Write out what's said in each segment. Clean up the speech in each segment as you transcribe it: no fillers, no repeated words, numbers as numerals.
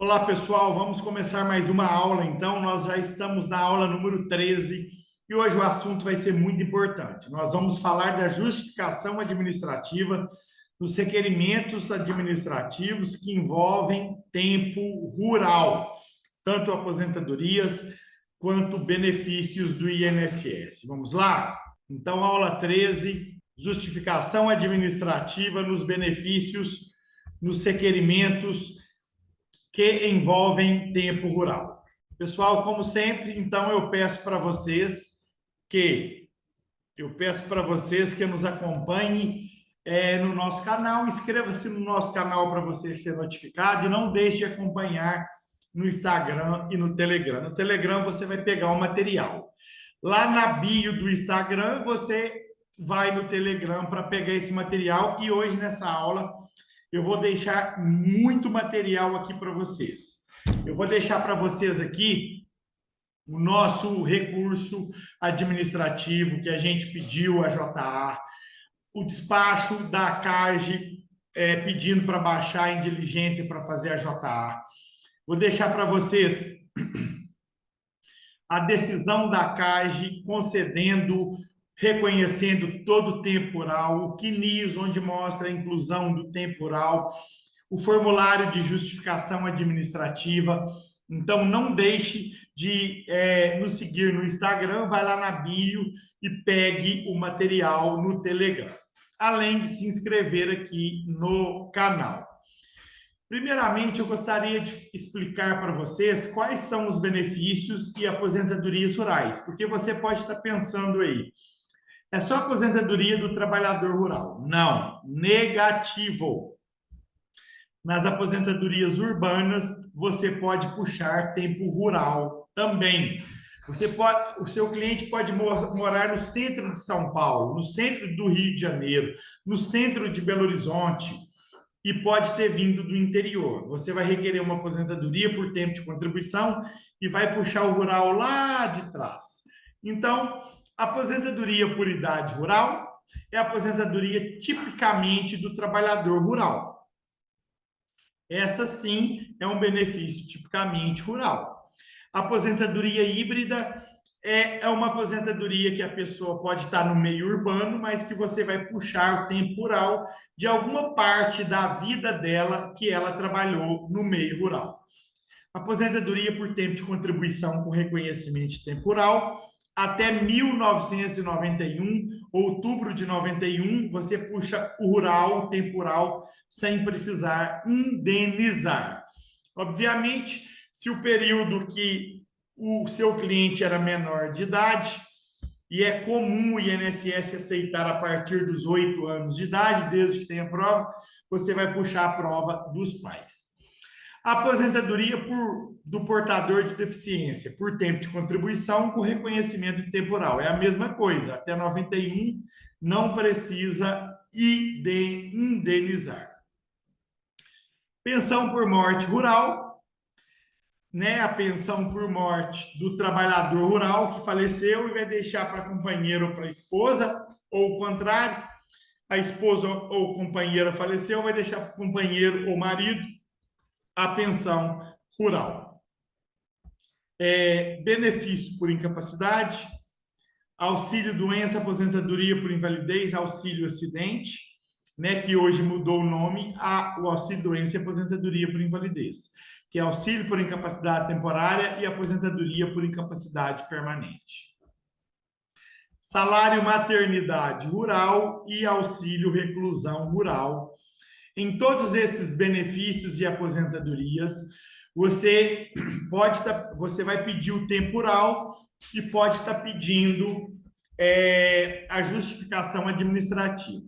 Olá, pessoal, vamos começar mais uma aula, então. Nós já estamos na aula número 13 e hoje o assunto vai ser muito importante. Nós vamos falar da justificação administrativa dos requerimentos administrativos que envolvem tempo rural, tanto aposentadorias quanto benefícios do INSS. Vamos lá? Então, aula 13, justificação administrativa nos benefícios, nos requerimentos que envolvem tempo rural. Pessoal, como sempre, então eu peço para vocês que nos acompanhem no nosso canal, inscreva-se no nosso canal para você ser notificado e não deixe de acompanhar no Instagram e no Telegram. No Telegram você vai pegar o material. Lá na bio do Instagram você vai no Telegram para pegar esse material e hoje nessa aula eu vou deixar muito material aqui para vocês. Eu vou deixar para vocês aqui o nosso recurso administrativo que a gente pediu à JA, o despacho da CAGE pedindo para baixar em diligência para fazer a JA. Vou deixar para vocês a decisão da CAGE concedendo, reconhecendo todo o tempo rural, o CNIS, onde mostra a inclusão do tempo rural, o formulário de justificação administrativa. Então, não deixe de nos seguir no Instagram, vai lá na bio e pegue o material no Telegram, além de se inscrever aqui no canal. Primeiramente, eu gostaria de explicar para vocês quais são os benefícios e aposentadorias rurais, porque você pode estar pensando aí, é só aposentadoria do trabalhador rural? Não, negativo. Nas aposentadorias urbanas, você pode puxar tempo rural também. O seu cliente pode morar no centro de São Paulo, no centro do Rio de Janeiro, no centro de Belo Horizonte e pode ter vindo do interior. Você vai requerer uma aposentadoria por tempo de contribuição e vai puxar o rural lá de trás. Então, aposentadoria por idade rural é a aposentadoria tipicamente do trabalhador rural. Essa sim é um benefício tipicamente rural. A aposentadoria híbrida é uma aposentadoria que a pessoa pode estar no meio urbano, mas que você vai puxar o tempo rural de alguma parte da vida dela que ela trabalhou no meio rural. Aposentadoria por tempo de contribuição com reconhecimento de tempo rural. Até 1991, outubro de 91, você puxa o rural, o tempo rural, sem precisar indenizar. Obviamente, se o período que o seu cliente era menor de idade, e é comum o INSS aceitar a partir dos 8 anos de idade, desde que tenha prova, você vai puxar a prova dos pais. A aposentadoria do portador de deficiência por tempo de contribuição com reconhecimento temporal. É a mesma coisa, até 91 não precisa indenizar. Pensão por morte rural, né? A pensão por morte do trabalhador rural que faleceu e vai deixar para companheiro ou para a esposa, ou o contrário, a esposa ou companheira faleceu, vai deixar para o companheiro ou marido a pensão rural. Benefício por incapacidade, auxílio doença, aposentadoria por invalidez, auxílio acidente, né, que hoje mudou o nome o auxílio doença e aposentadoria por invalidez, que é auxílio por incapacidade temporária e aposentadoria por incapacidade permanente. Salário maternidade rural e auxílio reclusão rural. Em todos esses benefícios e aposentadorias, você vai pedir o tempo rural e pode estar pedindo a justificação administrativa.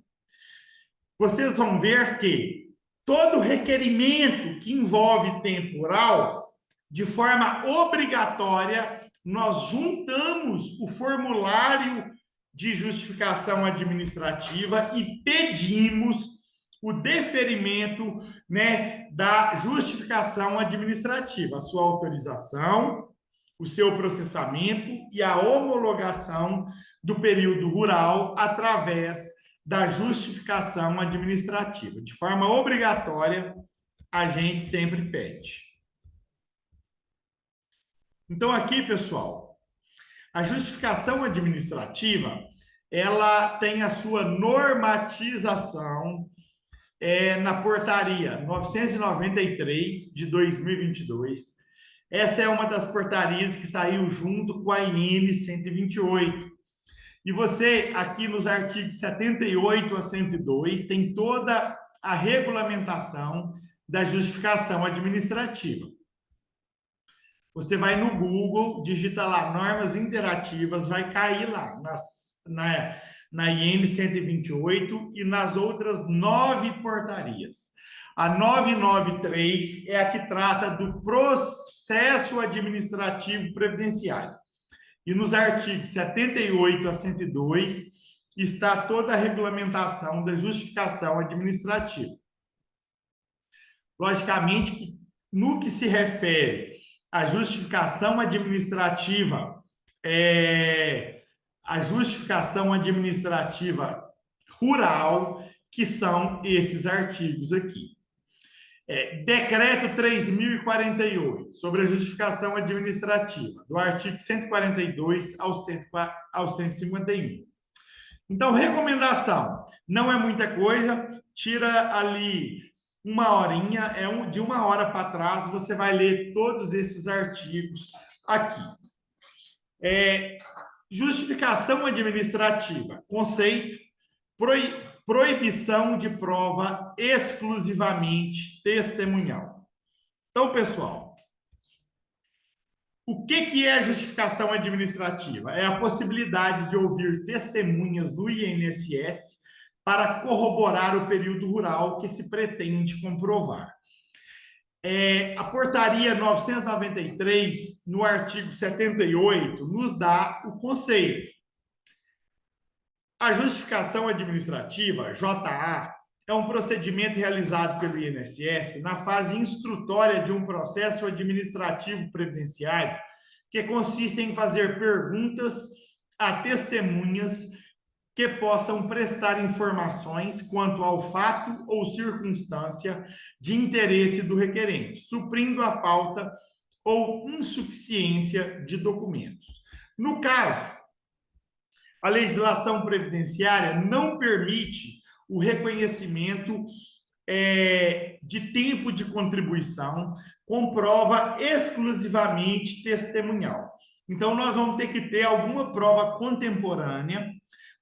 Vocês vão ver que todo requerimento que envolve tempo rural, de forma obrigatória, nós juntamos o formulário de justificação administrativa e pedimos o deferimento, né, da justificação administrativa, a sua autorização, o seu processamento e a homologação do período rural através da justificação administrativa. De forma obrigatória, a gente sempre pede. Então, aqui, pessoal, a justificação administrativa, ela tem a sua normatização na portaria 993 de 2022. Essa é uma das portarias que saiu junto com a IN 128. E você, aqui nos artigos 78 a 102, tem toda a regulamentação da justificação administrativa. Você vai no Google, digita lá normas interativas, vai cair lá na IN 128 e nas outras 9 portarias. A 993 é a que trata do processo administrativo previdenciário. E nos artigos 78 a 102 está toda a regulamentação da justificação administrativa. Logicamente, que no que se refere à justificação administrativa, a justificação administrativa rural, que são esses artigos aqui. Decreto 3.048, sobre a justificação administrativa, do artigo 142 ao 151. Então, recomendação, não é muita coisa, tira ali uma horinha, de 1 hora para trás, você vai ler todos esses artigos aqui. Justificação administrativa, conceito, proibição de prova exclusivamente testemunhal. Então, pessoal, o que é justificação administrativa? É a possibilidade de ouvir testemunhas do INSS para corroborar o período rural que se pretende comprovar. A portaria 993, no artigo 78, nos dá o conceito. A justificação administrativa, JA, é um procedimento realizado pelo INSS na fase instrutória de um processo administrativo previdenciário, que consiste em fazer perguntas a testemunhas que possam prestar informações quanto ao fato ou circunstância de interesse do requerente, suprindo a falta ou insuficiência de documentos. No caso, a legislação previdenciária não permite o reconhecimento de tempo de contribuição com prova exclusivamente testemunhal. Então, nós vamos ter que ter alguma prova contemporânea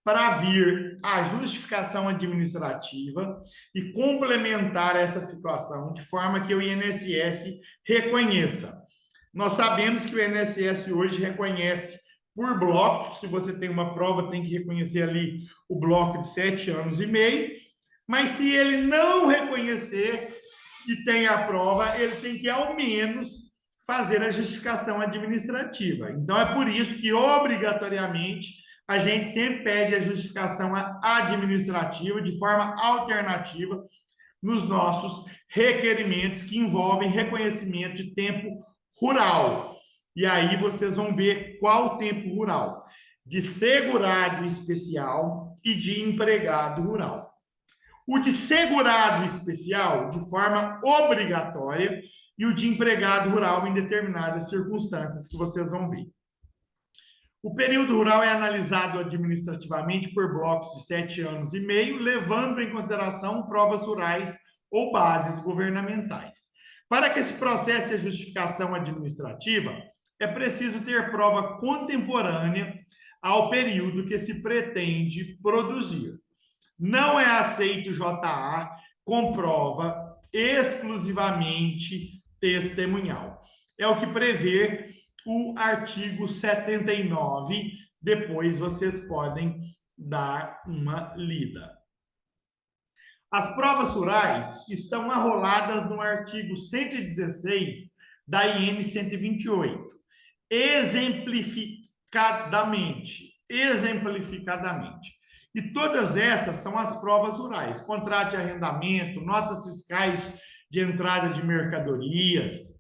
para vir a justificação administrativa e complementar essa situação de forma que o INSS reconheça. Nós sabemos que o INSS hoje reconhece por bloco. Se você tem uma prova, tem que reconhecer ali o bloco de 7 anos e meio, mas se ele não reconhecer e tem a prova, ele tem que, ao menos, fazer a justificação administrativa. Então, é por isso que, obrigatoriamente, a gente sempre pede a justificação administrativa de forma alternativa nos nossos requerimentos que envolvem reconhecimento de tempo rural. E aí vocês vão ver qual tempo rural: de segurado especial e de empregado rural. O de segurado especial, de forma obrigatória, e o de empregado rural em determinadas circunstâncias que vocês vão ver. O período rural é analisado administrativamente por blocos de 7 anos e meio, levando em consideração provas rurais ou bases governamentais. Para que esse processo de justificação administrativa, é preciso ter prova contemporânea ao período que se pretende produzir. Não é aceito JA com prova exclusivamente testemunhal. É o que prevê o artigo 79. Depois vocês podem dar uma lida. As provas rurais estão arroladas no artigo 116 da IN 128. Exemplificadamente. E todas essas são as provas rurais: contrato de arrendamento, notas fiscais de entrada de mercadorias,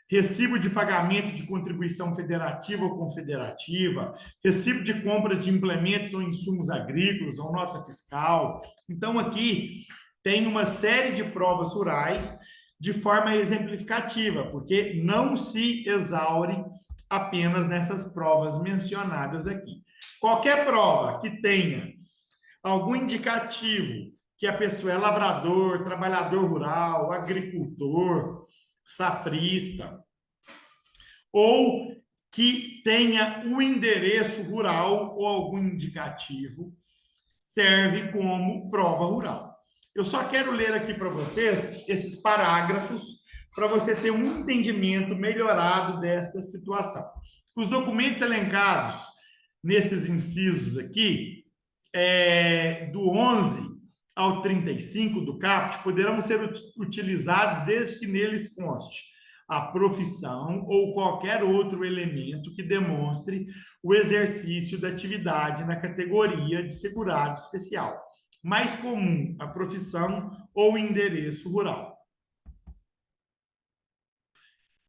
recibo de pagamento de contribuição federativa ou confederativa, recibo de compra de implementos ou insumos agrícolas ou nota fiscal. Então, aqui tem uma série de provas rurais de forma exemplificativa, porque não se exaure apenas nessas provas mencionadas aqui. Qualquer prova que tenha algum indicativo que a pessoa é lavrador, trabalhador rural, agricultor, safrista, ou que tenha um endereço rural ou algum indicativo, serve como prova rural. Eu só quero ler aqui para vocês esses parágrafos para você ter um entendimento melhorado desta situação. Os documentos elencados nesses incisos aqui, do 11 ao 35 do caput, poderão ser utilizados desde que neles conste a profissão ou qualquer outro elemento que demonstre o exercício da atividade na categoria de segurado especial. Mais comum, a profissão ou endereço rural.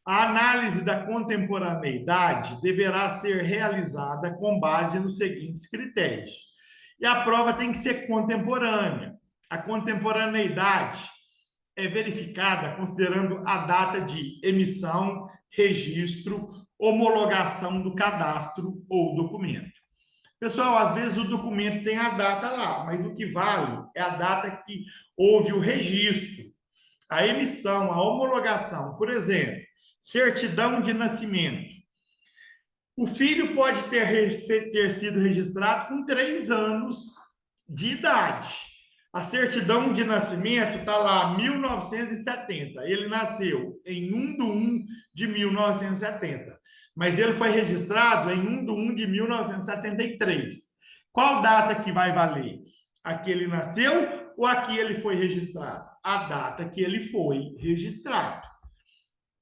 A análise da contemporaneidade deverá ser realizada com base nos seguintes critérios. E a prova tem que ser contemporânea. A contemporaneidade é verificada considerando a data de emissão, registro, homologação do cadastro ou documento. Pessoal, às vezes o documento tem a data lá, mas o que vale é a data que houve o registro, a emissão, a homologação. Por exemplo, certidão de nascimento. O filho pode ter sido registrado com 3 anos de idade. A certidão de nascimento está lá, 1970. Ele nasceu em 1/1 de 1970. Mas ele foi registrado em 1/1 de 1973. Qual data que vai valer? A que ele nasceu ou a que ele foi registrado? A data que ele foi registrado.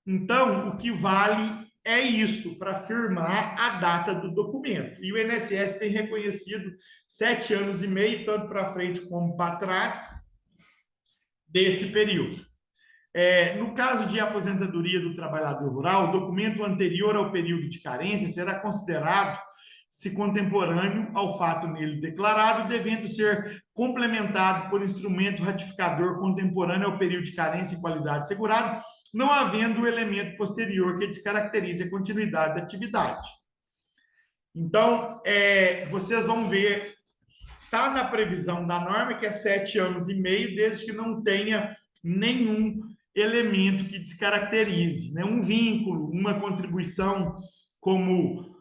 Então, o que vale é isso, para firmar a data do documento. E o INSS tem reconhecido 7 anos e meio, tanto para frente como para trás, desse período. No caso de aposentadoria do trabalhador rural, o documento anterior ao período de carência será considerado-se contemporâneo ao fato nele declarado, devendo ser complementado por instrumento ratificador contemporâneo ao período de carência e qualidade segurado, não havendo o elemento posterior que descaracterize a continuidade da atividade. Então, vocês vão ver, está na previsão da norma que é 7 anos e meio, desde que não tenha nenhum elemento que descaracterize, né? Um vínculo, uma contribuição como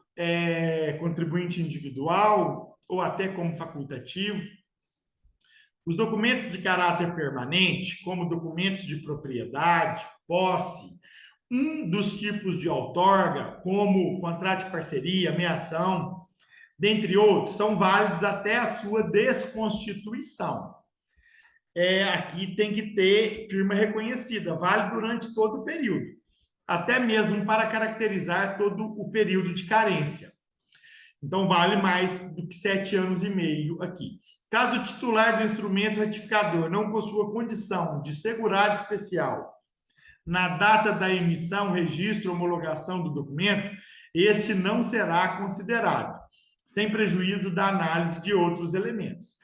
contribuinte individual ou até como facultativo. Os documentos de caráter permanente, como documentos de propriedade, posse, um dos tipos de outorga, como contrato de parceria, meação, dentre outros, são válidos até a sua desconstituição. Aqui tem que ter firma reconhecida, vale durante todo o período, até mesmo para caracterizar todo o período de carência. Então, vale mais do que 7 anos e meio aqui. Caso o titular do instrumento ratificador não possua condição de segurado especial na data da emissão, registro ou homologação do documento, este não será considerado, sem prejuízo da análise de outros elementos.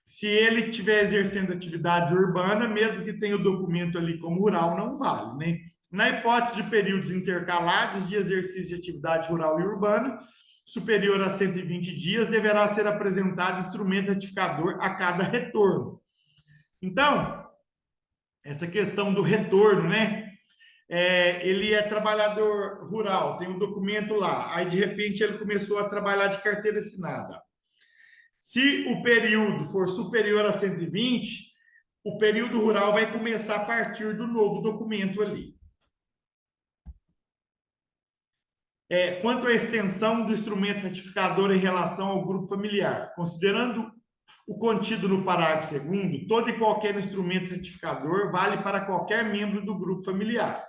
Se ele estiver exercendo atividade urbana, mesmo que tenha o documento ali como rural, não vale, né? Na hipótese de períodos intercalados de exercício de atividade rural e urbana, superior a 120 dias, deverá ser apresentado instrumento ratificador a cada retorno. Então, essa questão do retorno, né? Ele é trabalhador rural, tem um documento lá, aí de repente ele começou a trabalhar de carteira assinada. Se o período for superior a 120, o período rural vai começar a partir do novo documento ali. Quanto à extensão do instrumento ratificador em relação ao grupo familiar, considerando o contido no parágrafo 2º, todo e qualquer instrumento ratificador vale para qualquer membro do grupo familiar,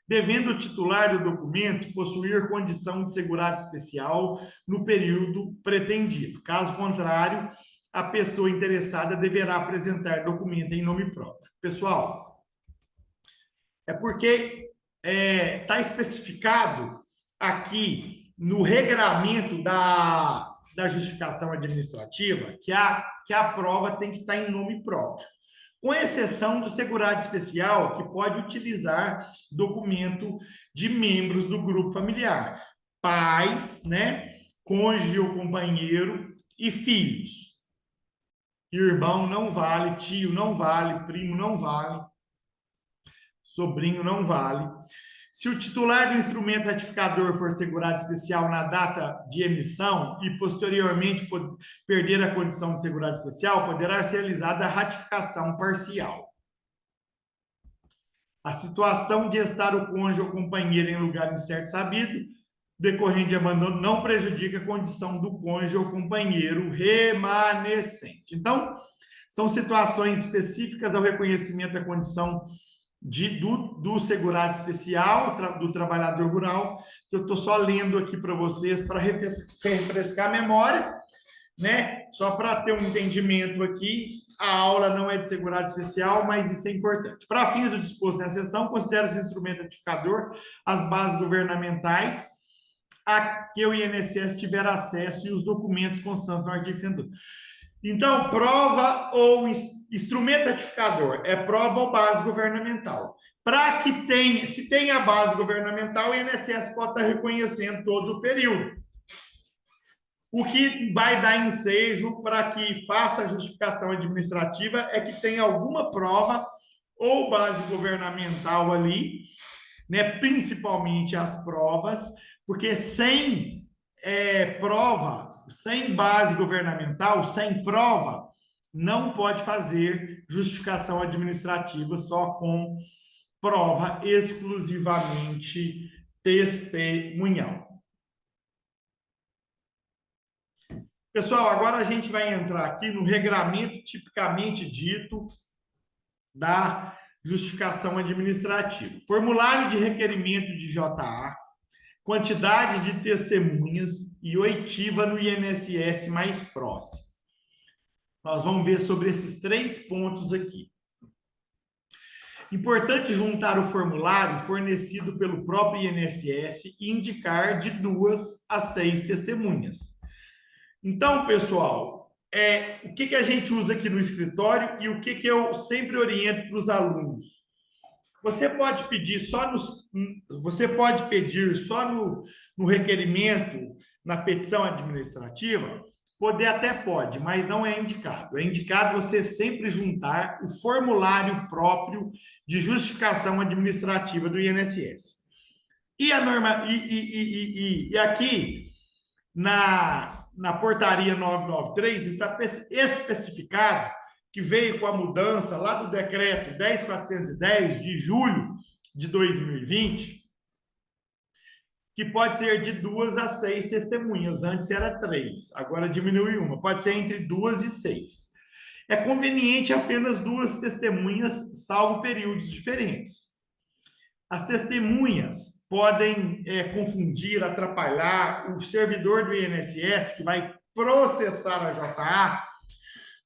devendo o titular do documento possuir condição de segurado especial no período pretendido. Caso contrário, a pessoa interessada deverá apresentar documento em nome próprio. Pessoal, é porque está especificado aqui no regramento da justificação administrativa que a prova tem que estar em nome próprio. com exceção do segurado especial, que pode utilizar documento de membros do grupo familiar, pais, né, cônjuge ou companheiro e filhos. Irmão não vale, tio não vale, primo não vale, sobrinho não vale. Se o titular do instrumento ratificador for segurado especial na data de emissão e posteriormente perder a condição de segurado especial, poderá ser realizada a ratificação parcial. A situação de estar o cônjuge ou companheiro em lugar incerto e sabido, decorrente de abandono, não prejudica a condição do cônjuge ou companheiro remanescente. Então, são situações específicas ao reconhecimento da condição do segurado especial, do trabalhador rural, que eu estou só lendo aqui para vocês, para refrescar a memória, né? Só para ter um entendimento aqui, a aula não é de segurado especial, mas isso é importante. Para fins do disposto nessa seção, considera-se instrumento ratificador as bases governamentais a que o INSS tiver acesso e os documentos constantes no artigo 102. Então, prova ou instrumento ratificador é prova ou base governamental. Para que tenha, se tem a base governamental, o INSS pode estar reconhecendo todo o período. O que vai dar ensejo para que faça a justificação administrativa é que tenha alguma prova ou base governamental ali, né? Principalmente as provas, porque sem prova, sem base governamental, sem prova, não pode fazer justificação administrativa só com prova exclusivamente testemunhal. Pessoal, agora a gente vai entrar aqui no regramento tipicamente dito da justificação administrativa. Formulário de requerimento de JA, quantidade de testemunhas e oitiva no INSS mais próximo. Nós vamos ver sobre esses 3 pontos aqui. Importante juntar o formulário fornecido pelo próprio INSS e indicar de 2 a 6 testemunhas. Então, pessoal, o que a gente usa aqui no escritório e o que eu sempre oriento para os alunos? Você pode pedir só no requerimento, na petição administrativa, poder até pode, mas não é indicado. É indicado você sempre juntar o formulário próprio de justificação administrativa do INSS. E aqui na portaria 993 está especificado que veio com a mudança lá do decreto 10.410 de julho de 2020, que pode ser de 2 a 6 testemunhas. Antes era 3, agora diminuiu uma. Pode ser entre 2 e 6. É conveniente apenas 2 testemunhas, salvo períodos diferentes. As testemunhas podem confundir, atrapalhar o servidor do INSS que vai processar a JA,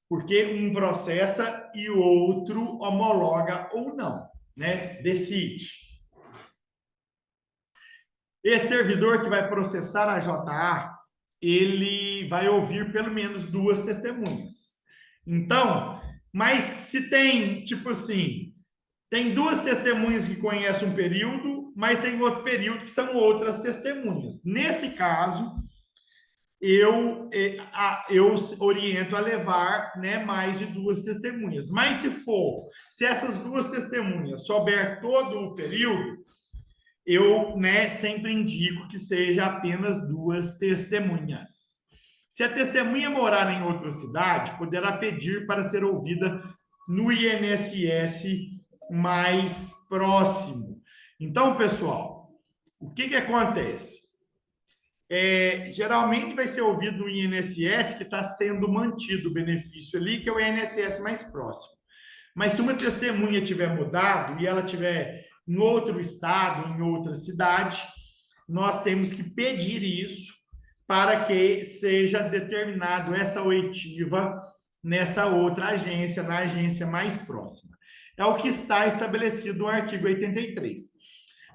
porque um processa e o outro homologa ou não, né? Decide. Esse servidor que vai processar a JA, ele vai ouvir pelo menos 2 testemunhas. Então, mas se tem, tipo assim, tem 2 testemunhas que conhecem um período, mas tem outro período que são outras testemunhas. Nesse caso, eu oriento a levar, né, mais de 2 testemunhas. Mas se essas 2 testemunhas souber todo o período, eu, né, sempre indico que seja apenas 2 testemunhas. Se a testemunha morar em outra cidade, poderá pedir para ser ouvida no INSS mais próximo. Então, pessoal, o que acontece? Geralmente vai ser ouvido no INSS que está sendo mantido o benefício ali, que é o INSS mais próximo. Mas se uma testemunha tiver mudado e ela tiver em outro estado, em outra cidade, nós temos que pedir isso para que seja determinado essa oitiva nessa outra agência, na agência mais próxima. É o que está estabelecido no artigo 83.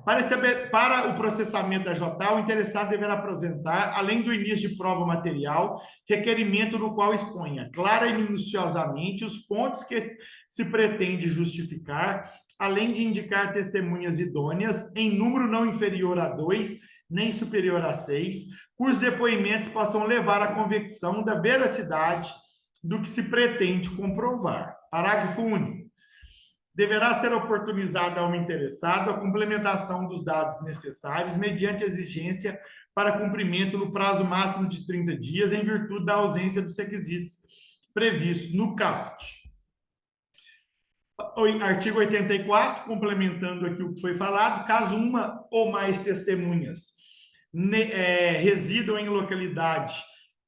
Para o processamento da JA, o interessado deverá apresentar, além do início de prova material, requerimento no qual exponha clara e minuciosamente os pontos que se pretende justificar, além de indicar testemunhas idôneas em número não inferior a 2, nem superior a 6, cujos depoimentos possam levar à convicção da veracidade do que se pretende comprovar. Parágrafo único. Deverá ser oportunizada ao interessado a complementação dos dados necessários mediante exigência para cumprimento no prazo máximo de 30 dias, em virtude da ausência dos requisitos previstos no caput. Artigo 84, complementando aqui o que foi falado, caso uma ou mais testemunhas residam em localidade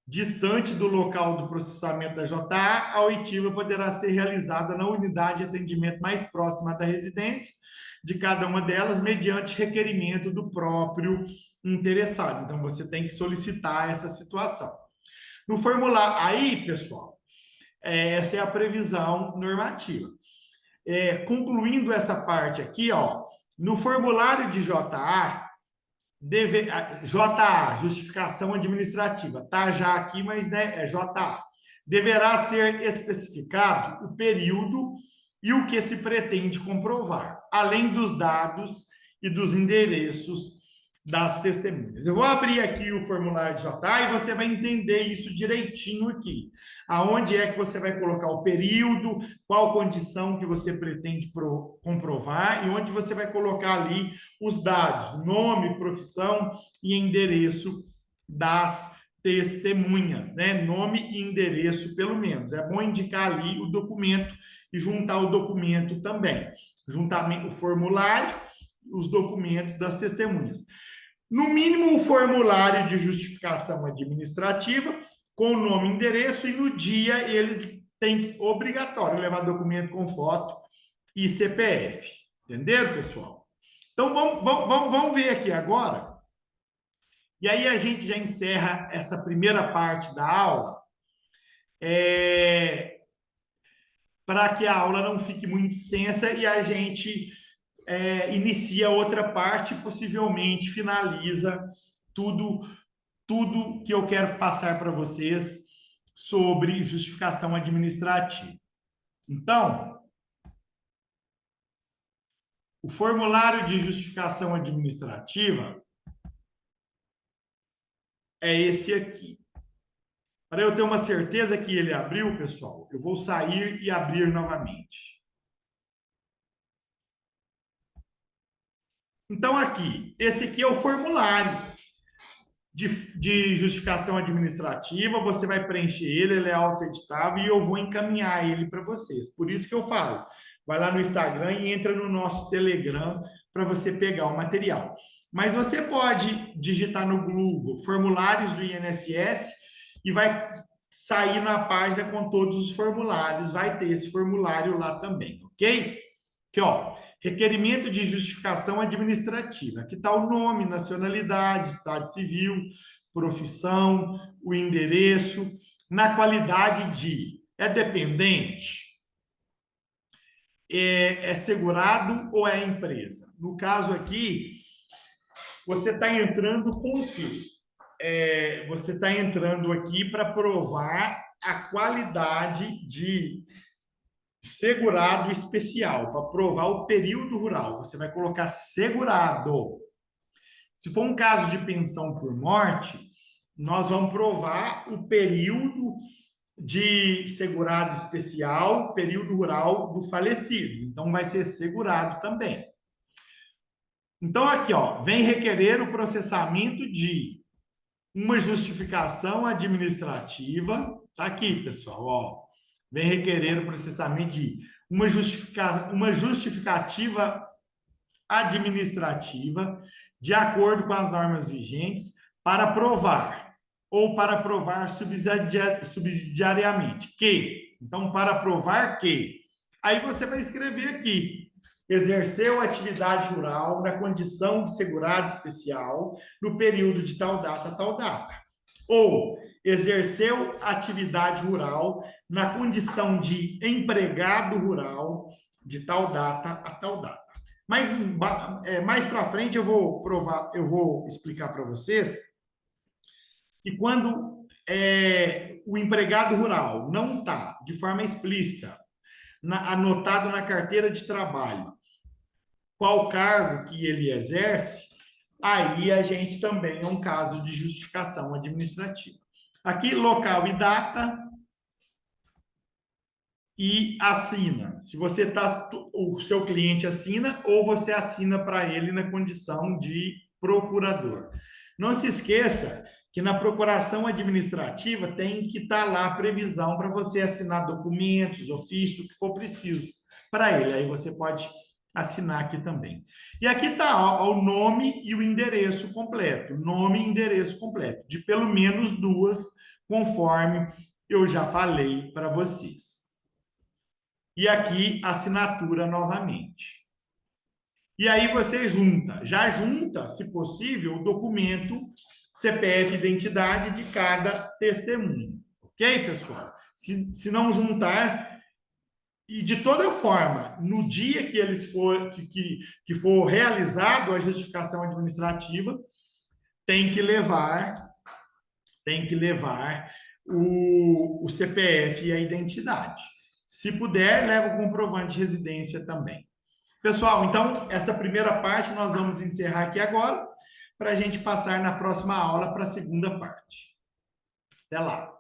distante do local do processamento da JA, a oitiva poderá ser realizada na unidade de atendimento mais próxima da residência de cada uma delas, mediante requerimento do próprio interessado. Então, você tem que solicitar essa situação. No formulário, aí, pessoal, essa é a previsão normativa. Concluindo essa parte aqui, ó, no formulário de JA, JA, justificação administrativa, tá já aqui, mas né, é JA. Deverá ser especificado o período e o que se pretende comprovar, além dos dados e dos endereços das testemunhas. Eu vou abrir aqui o formulário de JA e você vai entender isso direitinho aqui. Aonde é que você vai colocar o período, qual condição que você pretende comprovar e onde você vai colocar ali os dados, nome, profissão e endereço das testemunhas, né? Nome e endereço, pelo menos. É bom indicar ali o documento e juntar o documento também. Juntamente o formulário, os documentos das testemunhas. No mínimo, o formulário de justificação administrativa, com nome e endereço, e no dia eles têm obrigatório levar documento com foto e CPF. Entenderam, pessoal? Então, vamos ver aqui agora. E aí a gente já encerra essa primeira parte da aula, para que a aula não fique muito extensa e a gente inicia outra parte e possivelmente finaliza tudo que eu quero passar para vocês sobre justificação administrativa. Então, o formulário de justificação administrativa é esse aqui. Para eu ter uma certeza que ele abriu, pessoal, eu vou sair e abrir novamente. Então, aqui, esse aqui é o formulário de justificação administrativa, você vai preencher ele é auto-editável e eu vou encaminhar ele para vocês. Por isso que eu falo, vai lá no Instagram e entra no nosso Telegram para você pegar o material. Mas você pode digitar no Google formulários do INSS e vai sair na página com todos os formulários, vai ter esse formulário lá também, ok? Aqui, ó, requerimento de justificação administrativa. Aqui está o nome, nacionalidade, estado civil, profissão, o endereço, na qualidade de dependente, é segurado ou é empresa? No caso aqui, você está entrando com o quê? Você está entrando aqui para provar a qualidade de segurado especial, para provar o período rural. Você vai colocar segurado. Se for um caso de pensão por morte, nós vamos provar o período de segurado especial, período rural do falecido. Então, vai ser segurado também. Então, aqui, ó, vem requerer o processamento de uma justificação administrativa. Tá aqui, pessoal, ó. Vem requerer o processamento de uma justificativa administrativa de acordo com as normas vigentes para provar ou para provar subsidiariamente que. Então, para provar que. Aí você vai escrever aqui. Exerceu atividade rural na condição de segurado especial no período de tal data a tal data. Ou exerceu atividade rural na condição de empregado rural de tal data a tal data. Mas mais para frente eu vou provar, eu vou explicar para vocês que quando o empregado rural não está de forma explícita anotado na carteira de trabalho qual cargo que ele exerce, aí a gente também é um caso de justificação administrativa. Aqui, local e data, e assina. Se você tá, o seu cliente assina ou você assina para ele na condição de procurador. Não se esqueça que na procuração administrativa tem que estar lá a previsão para você assinar documentos, ofício, o que for preciso para ele. Aí você pode assinar aqui também. E aqui está o nome e o endereço completo. Nome e endereço completo, de pelo menos duas, conforme eu já falei para vocês. E aqui, assinatura novamente. E aí você já junta, se possível, o documento CPF identidade de cada testemunho. Ok, pessoal? Se não juntar, e de toda forma, no dia que eles que for realizado a justificação administrativa, tem que levar o CPF e a identidade. Se puder, leva o comprovante de residência também. Pessoal, então, essa primeira parte nós vamos encerrar aqui agora, para a gente passar na próxima aula para a segunda parte. Até lá!